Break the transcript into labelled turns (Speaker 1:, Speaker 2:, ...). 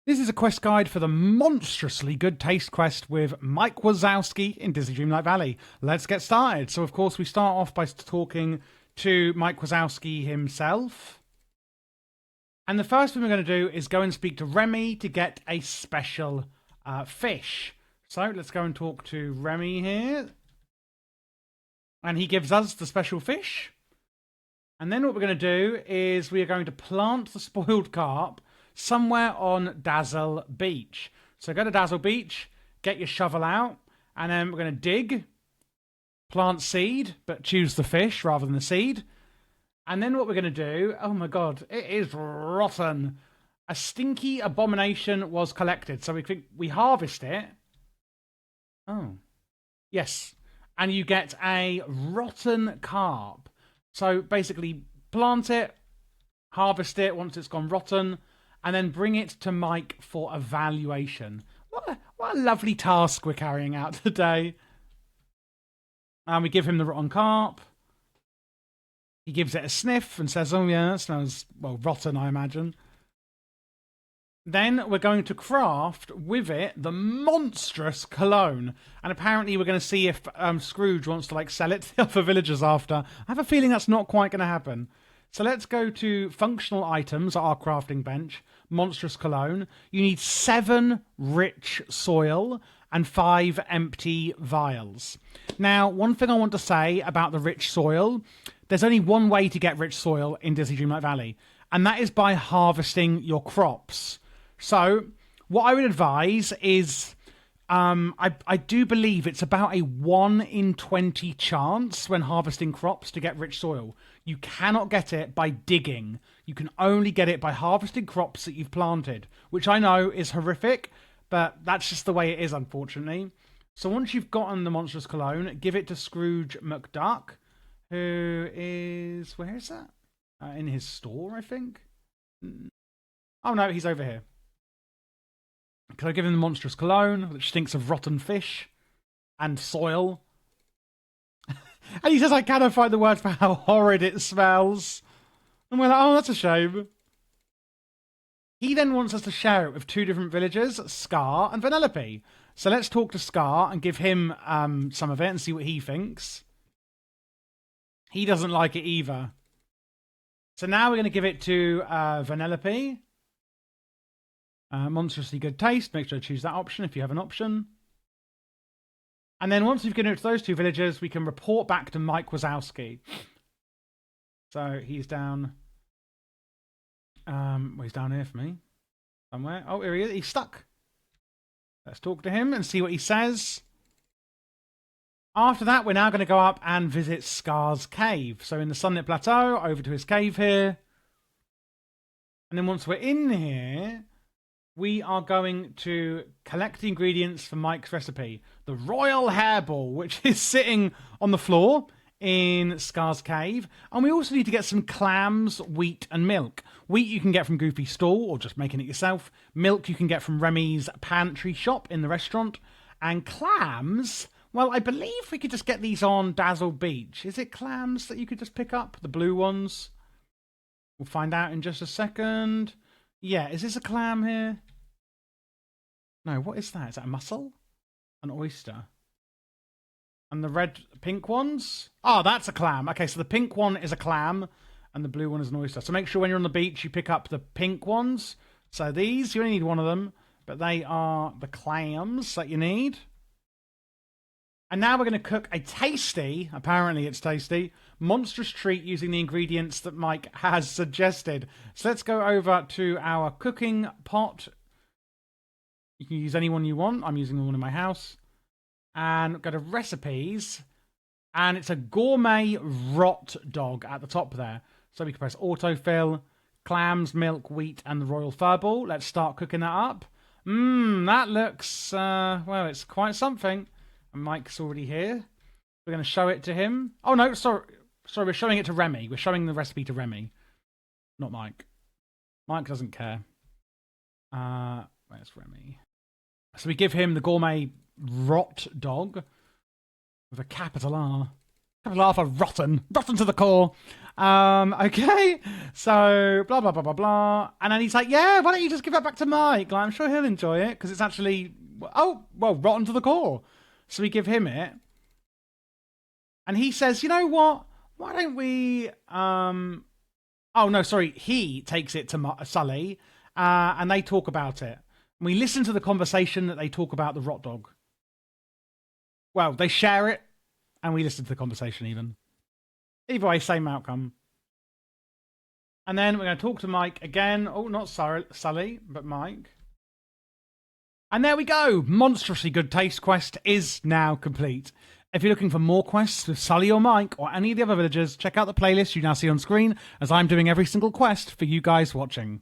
Speaker 1: This is a quest guide for the Monstrously Good Taste Quest with Mike Wazowski in Disney Dreamlight Valley. Let's get started. So, of course, we start off by talking to Mike Wazowski himself. And the first thing we're going to do is go and speak to Remy to get a special fish. So, let's go and talk to Remy here. And he gives us the special fish. And then what we're going to do is we are going to plant the spoiled carp somewhere on Dazzle Beach. So go to Dazzle Beach, get your shovel out, and then we're going to dig, plant seed, but choose the fish rather than the seed. And then what we're going to do, oh my god, it is rotten. A stinky abomination was collected. So we harvest it. Oh. Yes. And you get a rotten carp. So basically plant it, harvest it once it's gone rotten, and then bring it to Mike for evaluation. What a lovely task we're carrying out today. And we give him the rotten carp. He gives it a sniff and says, oh yeah, it smells, well, rotten, I imagine. Then we're going to craft with it the monstrous cologne. And apparently we're going to see if Scrooge wants to like sell it to the other villagers after. I have a feeling that's not quite going to happen. So let's go to functional items at our crafting bench. Monstrous cologne. You need 7 rich soil and 5 empty vials. Now, one thing I want to say about the rich soil, there's only one way to get rich soil in Disney Dreamlight Valley, and that is by harvesting your crops. So what I would advise is, I do believe it's about a 1 in 20 chance when harvesting crops to get rich soil. You cannot get it by digging. You can only get it by harvesting crops that you've planted, which I know is horrific, but that's just the way it is, unfortunately. So once you've gotten the monstrous cologne, give it to Scrooge McDuck, who is, where is that? In his store, I think. Oh no, he's over here. Can I give him the monstrous cologne, which stinks of rotten fish and soil? And he says, I cannot find the word for how horrid it smells. And we're like, oh, that's a shame. He then wants us to share it with 2 different villagers, Scar and Vanellope. So let's talk to Scar and give him some of it and see what he thinks. He doesn't like it either. So now we're going to give it to Vanellope. Monstrously Good Taste. Make sure to choose that option if you have an option. And then once we've given it to those 2 villagers, we can report back to Mike Wazowski. So he's down. Well, he's down here for me. Somewhere. Oh, here he is. He's stuck. Let's talk to him and see what he says. After that, we're now going to go up and visit Scar's cave. So in the Sunlit Plateau, over to his cave here. And then once we're in here, we are going to collect the ingredients for Mike's recipe. The Royal Hairball, which is sitting on the floor in Scar's cave. And we also need to get some clams, wheat, and milk. Wheat you can get from Goofy's stall, or just making it yourself. Milk you can get from Remy's pantry shop in the restaurant. And clams, well, I believe we could just get these on Dazzle Beach. Is it clams that you could just pick up? The blue ones? We'll find out in just a second. Yeah, is this a clam here? No, what is that? Is that a mussel? An oyster? And the red, pink ones? Oh, that's a clam. Okay, so the pink one is a clam, and the blue one is an oyster. So make sure when you're on the beach, you pick up the pink ones. So these, you only need one of them, but they are the clams that you need. And now we're going to cook a tasty, apparently it's tasty, monstrous treat using the ingredients that Mike has suggested. So let's go over to our cooking pot. You can use any one you want. I'm using the one in my house. And go to recipes. And it's a gourmet rot dog at the top there. So we can press autofill, clams, milk, wheat, and the royal furball. Let's start cooking that up. That looks, well, it's quite something. And Mike's already here. We're going to show it to him. Oh, no, sorry, we're showing it to Remy. We're showing the recipe to Remy. Not Mike. Mike doesn't care. Where's Remy? So we give him the gourmet rot dog with a capital R. Capital R for rotten. Rotten to the core. Okay, so blah blah blah blah blah, and then he's like, "Yeah, why don't you just give that back to Mike? Like, I'm sure he'll enjoy it because it's actually, oh well, rotten to the core." So we give him it, and he says, "You know what? Why don't we?" Oh no, sorry. He takes it to Sully, and they talk about it. And we listen to the conversation that they talk about the rot dog. Well, they share it, and we listen to the conversation even. Either way, same outcome. And then we're going to talk to Mike again. Oh, not Sully, but Mike. And there we go. Monstrously Good Taste Quest is now complete. If you're looking for more quests with Sully or Mike or any of the other villagers, check out the playlist you now see on screen, as I'm doing every single quest for you guys watching.